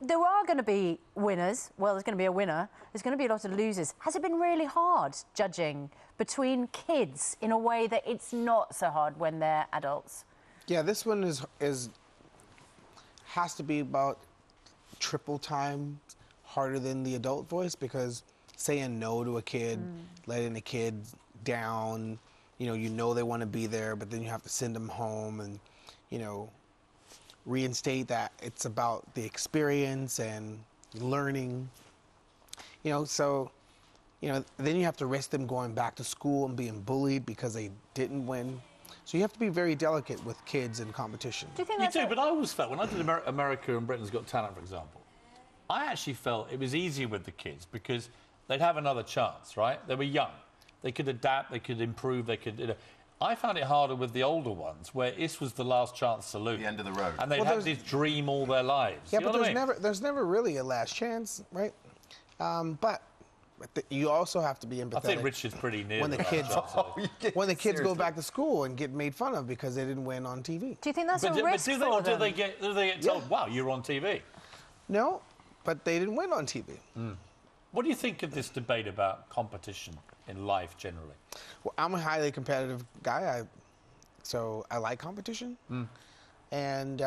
there are going to be winners. Well, there's going to be a winner. There's going to be a lot of losers. Has it been really hard judging between kids in a way that it's not so hard when they're adults? Yeah, this one has to be about triple time harder than the adult voice, because saying no to a kid, letting a kid down, you know they want to be there, but then you have to send them home and, reinstate that it's about the experience and learning, so, then you have to risk them going back to school and being bullied because they didn't win. So you have to be very delicate with kids in competition. Do you think that's but I always felt, when I did America and Britain's Got Talent, for example, I actually felt it was easier with the kids because they'd have another chance, right? They were young. They could adapt, they could improve, they could... I found it harder with the older ones, where this was the last chance to lose. The end of the road. And they'd had this dream all their lives. Yeah, but there's never really a last chance, right? But you also have to be empathetic. I think Richard's pretty near when the kids go back to school and get made fun of because they didn't win on TV. Do you think that's a risk for them? Do they get told, wow, you're on TV? No, but they didn't win on TV. What do you think of this debate about competition in life generally? Well, I'm a highly competitive guy, so I like competition. And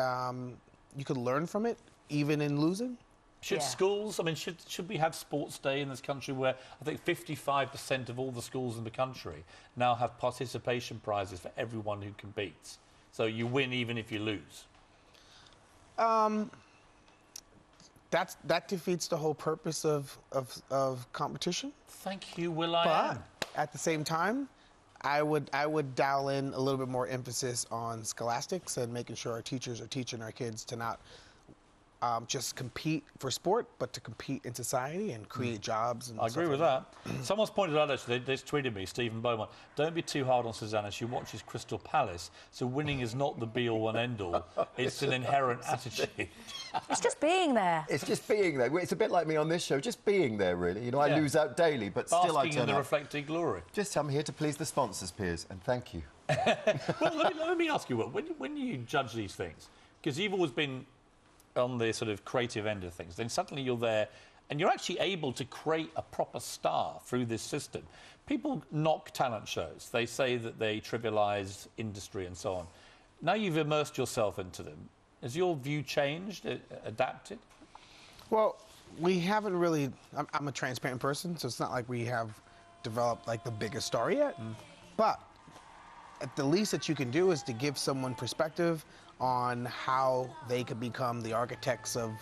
you could learn from it, even in losing. Should schools, I mean, should we have sports day in this country where I think 55% of all the schools in the country now have participation prizes for everyone who competes? So you win even if you lose. That defeats the whole purpose of competition. Thank you, Will.i.am. But at the same time, I would dial in a little bit more emphasis on scholastics and making sure our teachers are teaching our kids to not just compete for sport, but to compete in society and create jobs. And I agree with that. Someone's pointed out, actually, they tweeted me, Stephen Bowman, don't be too hard on Susanna. She watches Crystal Palace, so winning is not the be-all and end-all. It's an inherent attitude. It's just being there. It's just being there. It's a bit like me on this show, just being there, really. I lose out daily, but still I turn Basking in the up. reflected glory. Just I'm here to please the sponsors, Piers, and thank you. Well, let me ask you, Will, when you judge these things, because you've always been on the sort of creative end of things, then suddenly you're there and you're actually able to create a proper star through this system. People knock talent shows. They say that they trivialise industry and so on. Now you've immersed yourself into them. Has your view changed, adapted? Well, we haven't really... I'm a transparent person, so it's not like we have developed, like, the biggest star yet. But at the least that you can do is to give someone perspective on how they could become the architects of,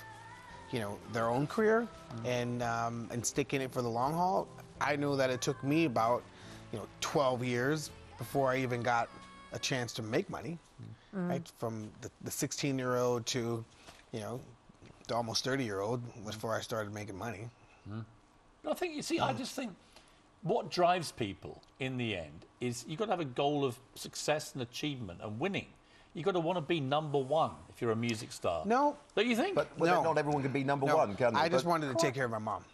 their own career and stick in it for the long haul. I know that it took me about, 12 years before I even got a chance to make money, right? From the 16-year-old to, the almost 30-year-old before I started making money. I think, you see, I just think what drives people in the end is you've got to have a goal of success and achievement and winning. You've got to want to be #1 if you're a music star. No. Don't you think? But not everyone can be #1, can they? I just wanted to take care of my mom.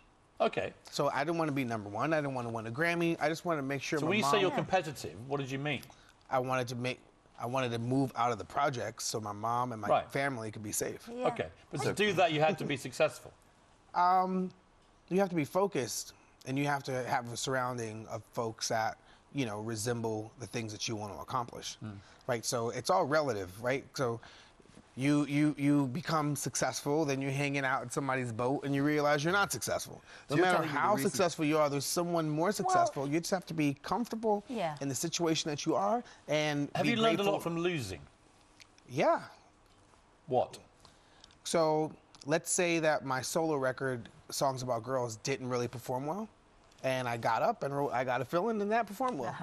Okay. So I didn't want to be #1. I didn't want to win a Grammy. I just wanted to make sure my mom... So when you say you're competitive, what did you mean? I wanted to move out of the projects so my mom and my family could be safe. Yeah. Okay. But to do that, you had to be successful. You have to be focused, and you have to have a surrounding of folks that, resemble the things that you want to accomplish. Right? So it's all relative, right? So you become successful, then you're hanging out at somebody's boat and you realize you're not successful. No matter how successful you are, there's someone more successful. You just have to be comfortable in the situation that you are and have you learned a lot from losing? Yeah. What? So let's say that my solo record, Songs About Girls, didn't really perform well. And I got up and wrote I Got a Feeling, and that performed well.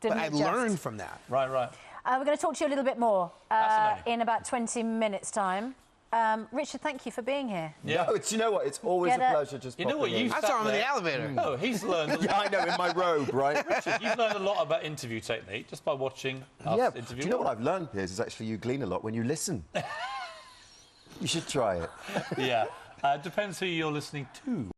But I learned from that. Right. We're going to talk to you a little bit more in about 20 minutes' time. Richard, thank you for being here. Yeah. No, you know what? It's always a pleasure just You know what? I saw him in the elevator. No, he's learned... Yeah, I know, in my robe, right? Richard, you've learned a lot about interview technique just by watching us interview. Do you know what I've learned, Piers, is actually you glean a lot when you listen. You should try it. Yeah. Depends who you're listening to.